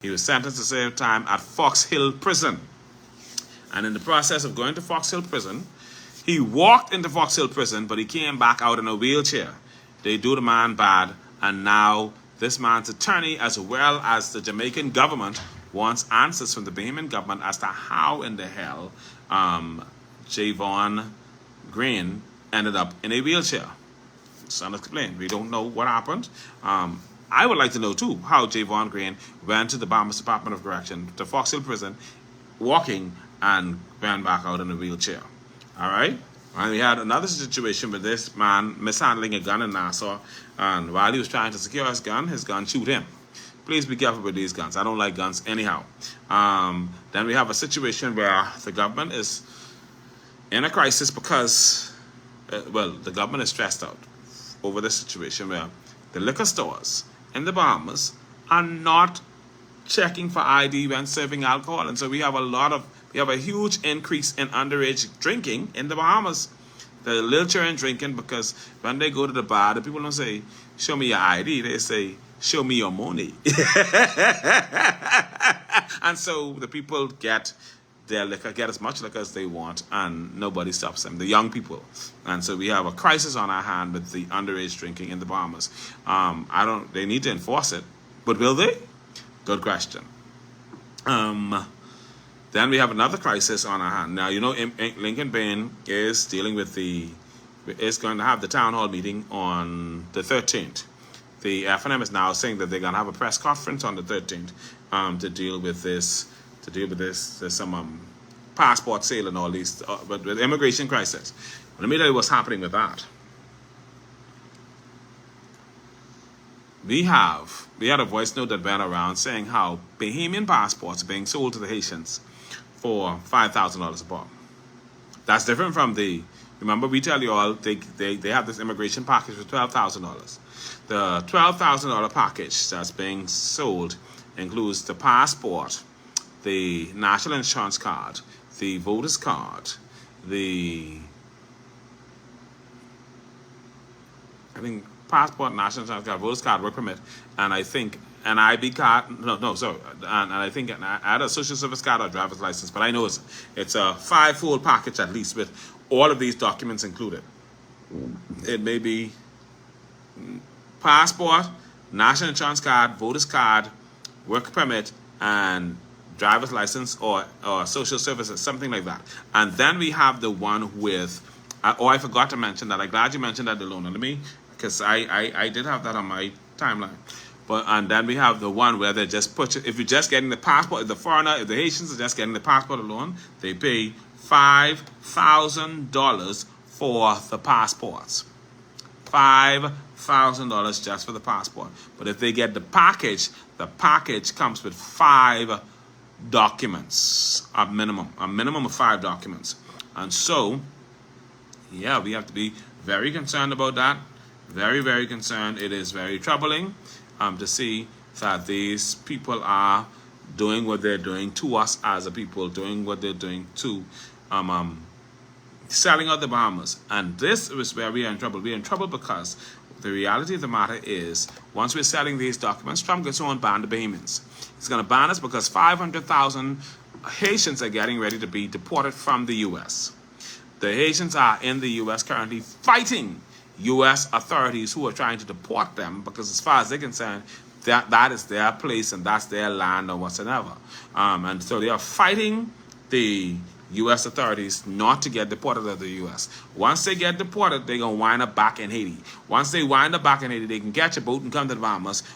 He was sentenced to serve time at Fox Hill Prison. And in the process of going to Fox Hill Prison, he walked into Fox Hill Prison, but he came back out in a wheelchair. They do the man bad, and now this man's attorney, as well as the Jamaican government, wants answers from the Bahamian government as to how in the hell Javon Green ended up in a wheelchair. It's unexplained. We don't know what happened. I would like to know too how Javon Green went to the Bahamas Department of Correction, to Fox Hill Prison, walking and ran back out in a wheelchair. All right? And we had another situation with this man mishandling a gun in Nassau, and while he was trying to secure his gun shoot him. Please be careful with these guns. I don't like guns anyhow. Then we have a situation where the government is in a crisis because, the government is stressed out over this situation where the liquor stores in the Bahamas are not checking for ID when serving alcohol, and so we have a huge increase in underage drinking in the Bahamas. The little children drinking because when they go to the bar, the people don't say, "Show me your ID." They say, "Show me your money." And so the people get their liquor, get as much liquor as they want, and nobody stops them, the young people. And so we have a crisis on our hand with the underage drinking in the Bahamas. They need to enforce it, but will they? Good question. Then we have another crisis on our hand. Now, Lincoln Bain is going to have the town hall meeting on the 13th. The FNM is now saying that they're going to have a press conference on the 13th to deal with this. There's some passport sale and all these, but with immigration crisis. Let me tell you what's happening with that. We had a voice note that went around saying how Bahamian passports are being sold to the Haitians for $5,000 a pop. That's different from remember we tell you all they have this immigration package for $12,000. The $12,000 package that's being sold includes the passport, the national insurance card, the voter's card, passport, national insurance card, voter's card, work permit, and I think an IB card. And I think I had a social service card or driver's license, but I know it's a 5-fold package at least with all of these documents included. It may be passport, national insurance card, voter's card, work permit, and driver's license or social services, something like that. And then we have the one with, I forgot to mention that. I'm glad you mentioned that, Delona. Because I did have that on my timeline. And then we have the one where they just if you're just getting the passport, if the Haitians are just getting the passport alone, they pay $5,000 for the passports. $5,000 just for the passport. But if they get the package comes with 5 documents, a minimum of 5 documents. And so, yeah, we have to be very concerned about that. Very, very concerned. It is very troubling to see that these people are doing what they're doing to us as a people, doing what they're doing to selling out the Bahamas. And this is where we are in trouble. We are in trouble because the reality of the matter is, once we're selling these documents, Trump gets on ban the Bahamians. He's going to ban us because 500,000 Haitians are getting ready to be deported from the U.S. The Haitians are in the U.S. currently fighting U.S. authorities who are trying to deport them because, as far as they're concerned, that is their place and that's their land or whatsoever. And so they are fighting the U.S. authorities not to get deported out of the U.S. Once they get deported, they're going to wind up back in Haiti. Once they wind up back in Haiti, they can catch a boat and come to the Bahamas.